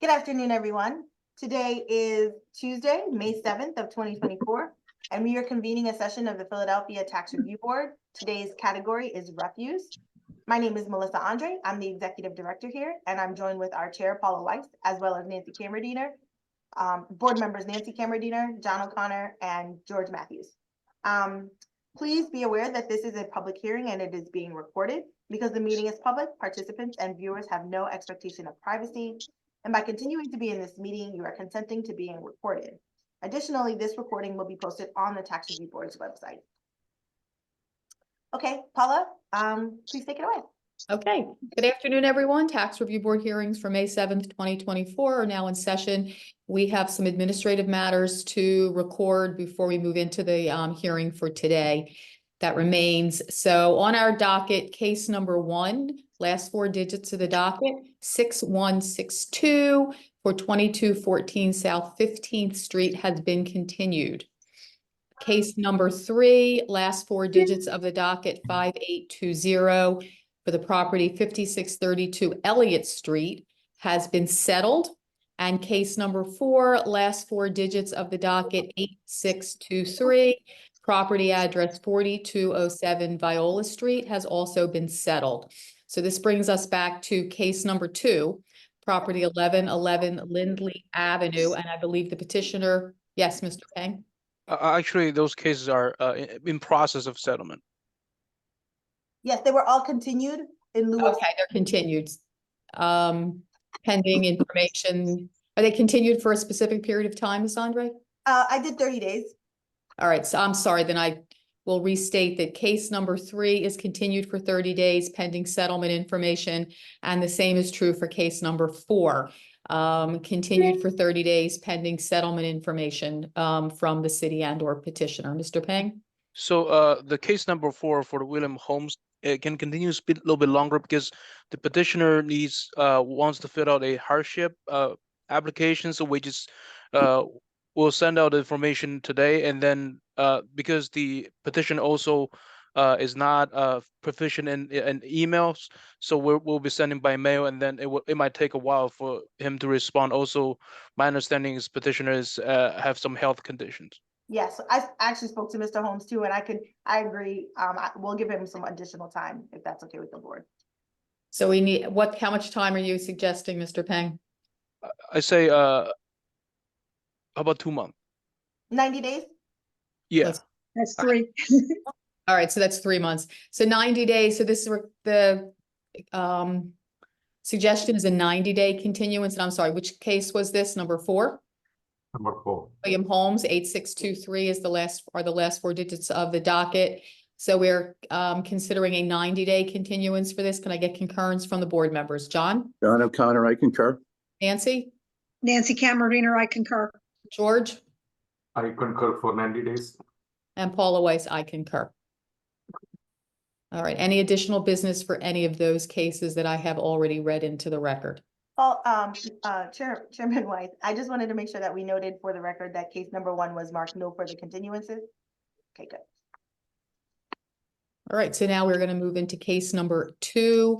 Good afternoon, everyone. Today is Tuesday, May 7th of 2024, and we are convening a session of the Philadelphia Tax Review Board. Today's category is refuse. My name is Melissa Andre. I'm the executive director here, and I'm joined with our chair, Paula Weiss, as well as Nancy Kamerdiener, board members Nancy Kamerdiener, John O'Connor, and George Matthews. Please be aware that this is a public hearing and it is being recorded. Because the meeting is public, participants and viewers have no expectation of privacy. And by continuing to be in this meeting, you are consenting to being recorded. Additionally, this recording will be posted on the Tax Review Board's website. Okay, Paula, please take it away. Okay, good afternoon, everyone. Tax Review Board hearings for May 7th, 2024 are now in session. We have some administrative matters to record before we move into the hearing for today that remains. So on our docket, case number 1, last 4 digits of the docket, 6162 for 2214 South 15th Street has been continued. Case number 3, last 4 digits of the docket, 5820 for the property 5632 Elliott Street has been settled. And case number 4, last 4 digits of the docket, 8623, property address 4207 Viola Street has also been settled. So this brings us back to case number 2, property 1111 Lindley Avenue. And I believe the petitioner, yes, Mr. Peng? Actually, those cases are in process of settlement. Yes, they were all continued in lieu of. Okay, they're continued. Pending information. Are they continued for a specific period of time, Ms. Andre? I did 30 days. All right, so I'm sorry, then I will restate that case number 3 is continued for 30 days pending settlement information. And the same is true for case number 4. Continued for 30 days pending settlement information from the city and or petitioner. Mr. Peng? So the case number 4 for the William Holmes, it can continue a little bit longer because the petitioner wants to fill out a hardship application. So we just will send out the information today, and then because the petition also is not proficient in emails, so we'll be sending by mail, and then it might take a while for him to respond. Also, my understanding is petitioners have some health conditions. Yes, I actually spoke to Mr. Holmes too, and I agree. We'll give him some additional time if that's okay with the board. So we need, how much time are you suggesting, Mr. Peng? I say, how about 2 months? 90 days? Yeah. That's 3. All right, so that's 3 months. So 90 days. So this is the suggestion is a 90-day continuance. And I'm sorry, which case was this? Number 4? Number 4. William Holmes, 8623 is the last 4 digits of the docket. So we're considering a 90-day continuance for this. Can I get concurrence from the board members? John? John O'Connor, I concur. Nancy? Nancy Kamerdiener, I concur. George? I concur for 90 days. And Paula Weiss, I concur. All right, any additional business for any of those cases that I have already read into the record? Oh, Chairman Weiss, I just wanted to make sure that we noted for the record that case number 1 was marked no further continuances. Okay, good. All right, so now we're going to move into case number 2,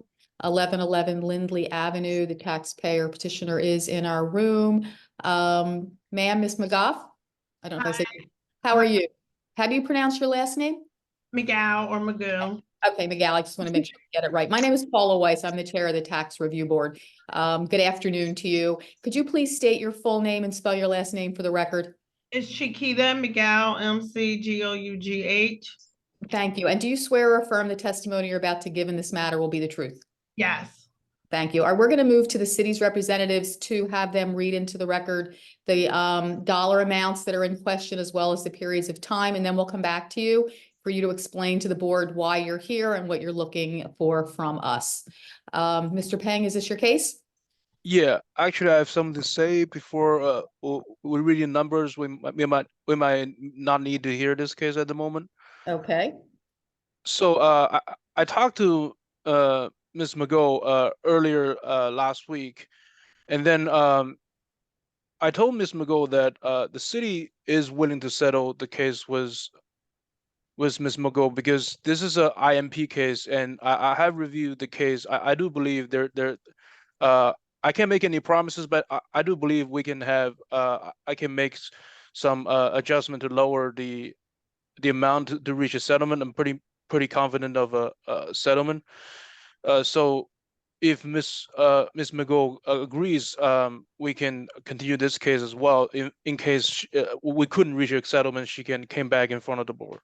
1111 Lindley Avenue. The taxpayer petitioner is in our room. Ma'am, Ms. McGough? I don't know if I said, how are you? How do you pronounce your last name? McGow or Magoo. Okay, Miguel, I just want to make sure you get it right. My name is Paula Weiss. I'm the chair of the Tax Review Board. Good afternoon to you. Could you please state your full name and spell your last name for the record? It's Chiquita McGow, McGough. Thank you. And do you swear or affirm the testimony you're about to give in this matter will be the truth? Yes. Thank you. We're going to move to the city's representatives to have them read into the record the dollar amounts that are in question, as well as the periods of time. And then we'll come back to you for you to explain to the board why you're here and what you're looking for from us. Mr. Peng, is this your case? Yeah, actually, I have something to say before we read the numbers. We might not need to hear this case at the moment. Okay. So I talked to Ms. McGough earlier last week, and then I told Ms. McGough that the city is willing to settle the case with Ms. McGough because this is a IMP case, and I have reviewed the case. I do believe I can't make any promises, but I do believe we can have, I can make some adjustment to lower the amount to reach a settlement. I'm pretty confident of a settlement. So if Miss McGill agrees, we can continue this case as well. In case we couldn't reach a settlement, she came back in front of the board.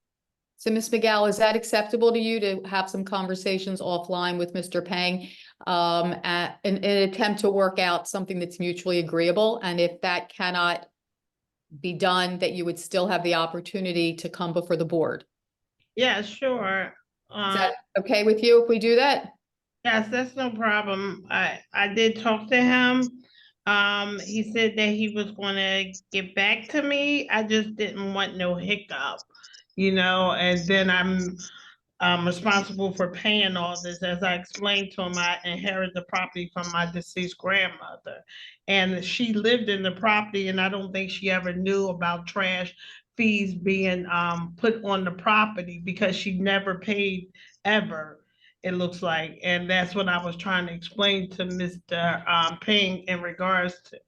So Ms. McGowan, is that acceptable to you to have some conversations offline with Mr. Peng? In an attempt to work out something that's mutually agreeable, and if that cannot be done, that you would still have the opportunity to come before the board. Yeah, sure. Is that okay with you if we do that? Yes, that's no problem. I did talk to him. He said that he was gonna get back to me. I just didn't want no hiccup, and then I'm responsible for paying all this. As I explained to him, I inherited the property from my deceased grandmother. And she lived in the property, and I don't think she ever knew about trash fees being put on the property because she never paid ever, it looks like. And that's what I was trying to explain to Mr. Ping in regards to.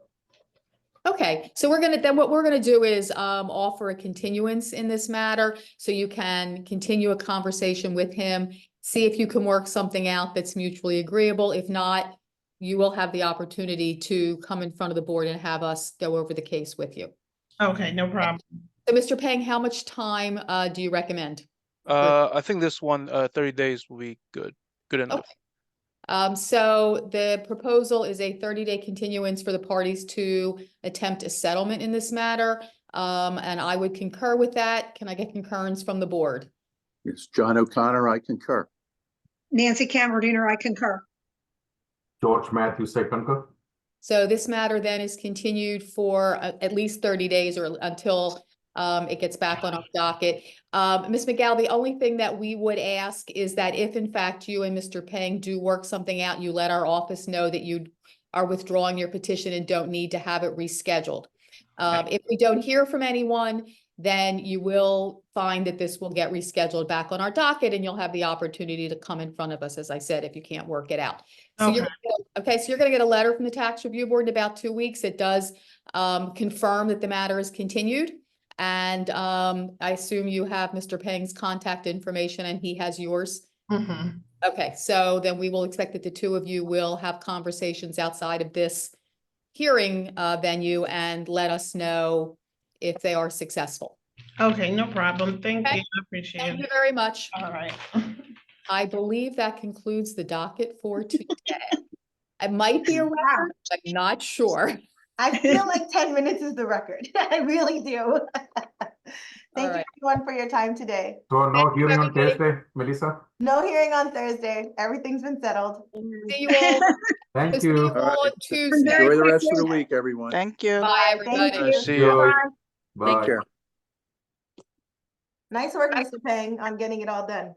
Okay, so what we're gonna do is offer a continuance in this matter, so you can continue a conversation with him, see if you can work something out that's mutually agreeable. If not, you will have the opportunity to come in front of the board and have us go over the case with you. Okay, no problem. So Mr. Peng, how much time do you recommend? I think this one, 30 days will be good enough. Okay. So the proposal is a 30-day continuance for the parties to attempt a settlement in this matter. And I would concur with that. Can I get concurrence from the board? It's John O'Connor, I concur. Nancy Cameradiner, I concur. George Matthews, I concur. So this matter then is continued for at least 30 days or until it gets back on our docket. Ms. McGowan, the only thing that we would ask is that if in fact you and Mr. Peng do work something out, you let our office know that you are withdrawing your petition and don't need to have it rescheduled. If we don't hear from anyone, then you will find that this will get rescheduled back on our docket and you'll have the opportunity to come in front of us, as I said, if you can't work it out. So Okay. so you're gonna get a letter from the Tax Review Board in about 2 weeks. It does confirm that the matter is continued. And I assume you have Mr. Peng's contact information and he has yours. Mhm. Okay, so then we will expect that the two of you will have conversations outside of this hearing venue and let us know if they are successful. Okay, no problem. Thank Okay. you. I appreciate Thank you it. very much. All right. I believe that concludes the docket for today. It might be a record, I'm not sure. I feel like 10 minutes is the record. I really do. Thank you right. everyone for your time today. So no Thank you, hearing on everybody. Thursday, Melissa? No hearing on Thursday. Everything's been settled. See you all, Thank see you you. all on right. Tuesday. Enjoy the rest of the week, everyone. Thank you. Bye, Thank everybody. you. See you. Bye. Take care. Nice work, Mr. Peng, on getting it all done.